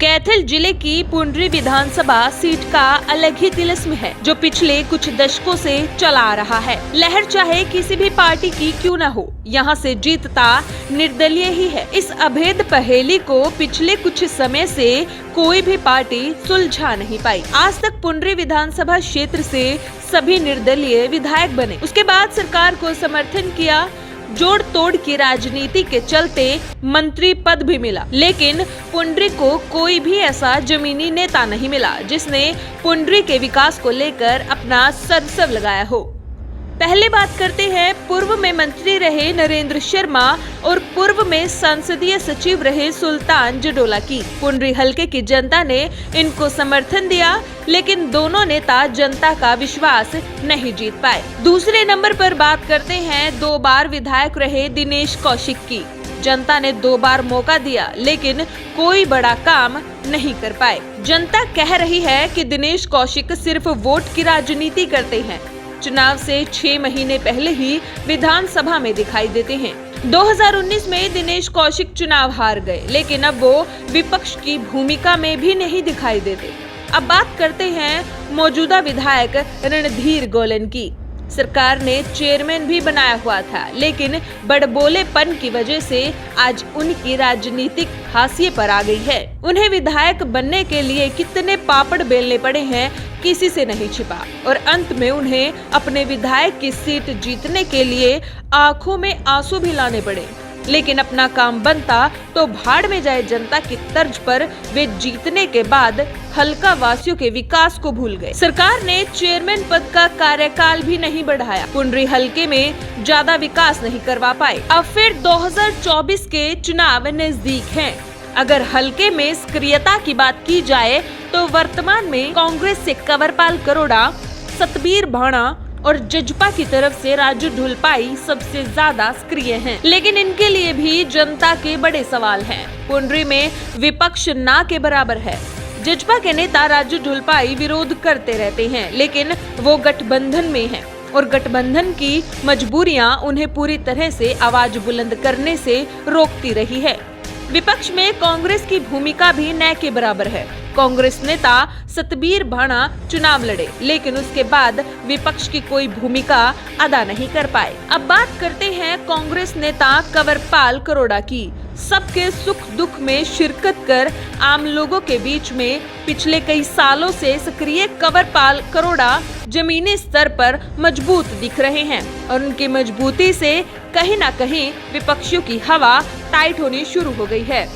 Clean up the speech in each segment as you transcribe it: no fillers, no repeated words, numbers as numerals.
कैथल जिले की पुंडरी विधानसभा सीट का अलग ही तिलिस्म है, जो पिछले कुछ दशकों से चला आ रहा है। लहर चाहे किसी भी पार्टी की क्यों न हो, यहाँ से जीतता निर्दलीय ही है। इस अभेद पहेली को पिछले कुछ समय से कोई भी पार्टी सुलझा नहीं पाई। आज तक पुंडरी विधानसभा क्षेत्र से सभी निर्दलीय विधायक बने। उसके बाद सरकार को समर्थन किया, जोड़ तोड़ की राजनीति के चलते मंत्री पद भी मिला, लेकिन पुंडरी को कोई भी ऐसा जमीनी नेता नहीं मिला जिसने पुंडरी के विकास को लेकर अपना सरसव लगाया हो। पहले बात करते हैं पूर्व में मंत्री रहे नरेंद्र शर्मा और पूर्व में संसदीय सचिव रहे सुल्तान जडोला की। पुंडरी हलके की जनता ने इनको समर्थन दिया, लेकिन दोनों नेता जनता का विश्वास नहीं जीत पाए। दूसरे नंबर पर बात करते हैं 2 बार विधायक रहे दिनेश कौशिक की। जनता ने 2 बार मौका दिया, लेकिन कोई बड़ा काम नहीं कर पाए। जनता कह रही है कि दिनेश कौशिक सिर्फ वोट की राजनीति करते हैं। चुनाव से 6 महीने पहले ही विधानसभा में दिखाई देते हैं। 2019 में दिनेश कौशिक चुनाव हार गए, लेकिन अब वो विपक्ष की भूमिका में भी नहीं दिखाई देते। अब बात करते हैं मौजूदा विधायक रणधीर गोलन की। सरकार ने चेयरमैन भी बनाया हुआ था, लेकिन बड़बोलेपन की वजह से आज उनकी राजनीतिक हाशिए पर आ गई है। उन्हें विधायक बनने के लिए कितने पापड़ बेलने पड़े हैं किसी से नहीं छिपा, और अंत में उन्हें अपने विधायक की सीट जीतने के लिए आंखों में आंसू भी लाने पड़े। लेकिन अपना काम बनता तो भाड़ में जाए जनता की तर्ज पर वे जीतने के बाद हल्का वासियों के विकास को भूल गए। सरकार ने चेयरमैन पद का कार्यकाल भी नहीं बढ़ाया। पुंडरी हलके में ज्यादा विकास नहीं करवा पाए। अब फिर 2024 के चुनाव नजदीक हैं। अगर हलके में सक्रियता की बात की जाए तो वर्तमान में कांग्रेस से कंवरपाल करोड़ा, सतबीर भाणा और जजपा की तरफ से राजू ढुलपाई सबसे ज्यादा सक्रिय हैं। लेकिन इनके लिए भी जनता के बड़े सवाल हैं। पुंडरी में विपक्ष ना के बराबर है। जजपा के नेता राजू ढुलपाई विरोध करते रहते हैं, लेकिन वो गठबंधन में हैं और गठबंधन की मजबूरियां उन्हें पूरी तरह से आवाज बुलंद करने से रोकती रही है। विपक्ष में कांग्रेस की भूमिका भी न के बराबर है। कांग्रेस नेता सतबीर भाणा चुनाव लड़े, लेकिन उसके बाद विपक्ष की कोई भूमिका अदा नहीं कर पाए। अब बात करते हैं कांग्रेस नेता कंवरपाल करोड़ा की। सबके सुख दुख में शिरकत कर आम लोगों के बीच में पिछले कई सालों से सक्रिय कंवरपाल करोड़ा जमीनी स्तर पर मजबूत दिख रहे हैं, और उनकी मजबूती से कहीं न कहीं विपक्षियों की हवा टाइट होनी शुरू हो गई है।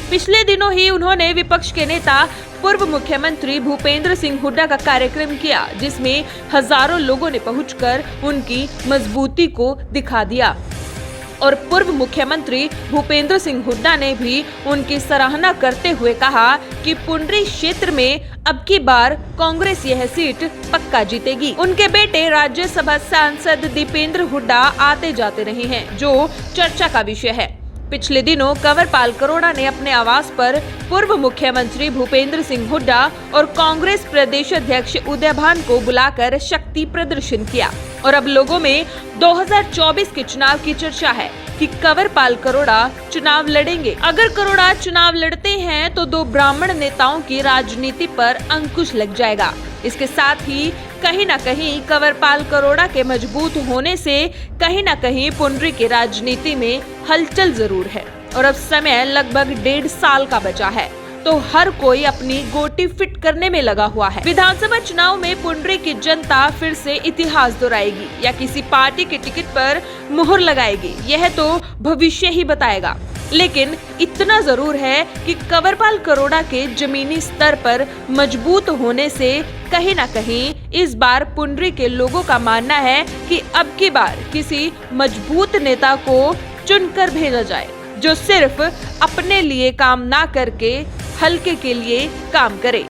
पिछले दिनों ही उन्होंने विपक्ष के नेता पूर्व मुख्यमंत्री भूपेंद्र सिंह हुड्डा का कार्यक्रम किया, जिसमें हजारों लोगों ने पहुंचकर उनकी मजबूती को दिखा दिया, और पूर्व मुख्यमंत्री भूपेंद्र सिंह हुड्डा ने भी उनकी सराहना करते हुए कहा कि पुंडरी क्षेत्र में अब की बार कांग्रेस यह सीट पक्का जीतेगी। उनके बेटे राज्यसभा सांसद दीपेंद्र हुड्डा आते जाते रहे हैं, जो चर्चा का विषय है। पिछले दिनों कंवरपाल करोड़ा ने अपने आवास पर पूर्व मुख्यमंत्री भूपेंद्र सिंह हुड्डा और कांग्रेस प्रदेश अध्यक्ष उदय भान को बुलाकर शक्ति प्रदर्शन किया, और अब लोगों में 2024 के चुनाव की चर्चा है कि कंवरपाल करोड़ा चुनाव लड़ेंगे। अगर करोड़ा चुनाव लड़ते हैं तो 2 ब्राह्मण नेताओं की राजनीति पर अंकुश लग जाएगा। इसके साथ ही कहीं न कहीं कंवरपाल करोड़ा के मजबूत होने से कहीं न कहीं पुंडरी की राजनीति में हलचल जरूर है, और अब समय लगभग 1.5 साल का बचा है, तो हर कोई अपनी गोटी फिट करने में लगा हुआ है। विधानसभा चुनाव में पुंडरी की जनता फिर से इतिहास दोहराएगी या किसी पार्टी के टिकट पर मुहर लगाएगी, यह तो भविष्य ही बताएगा। लेकिन इतना जरूर है कि कंवरपाल करोड़ा के जमीनी स्तर पर मजबूत होने से कहीं न कहीं इस बार पुंडरी के लोगों का मानना है कि अब की बार किसी मजबूत नेता को चुनकर भेजा जाए, जो सिर्फ अपने लिए काम ना करके हल्के के लिए काम करे।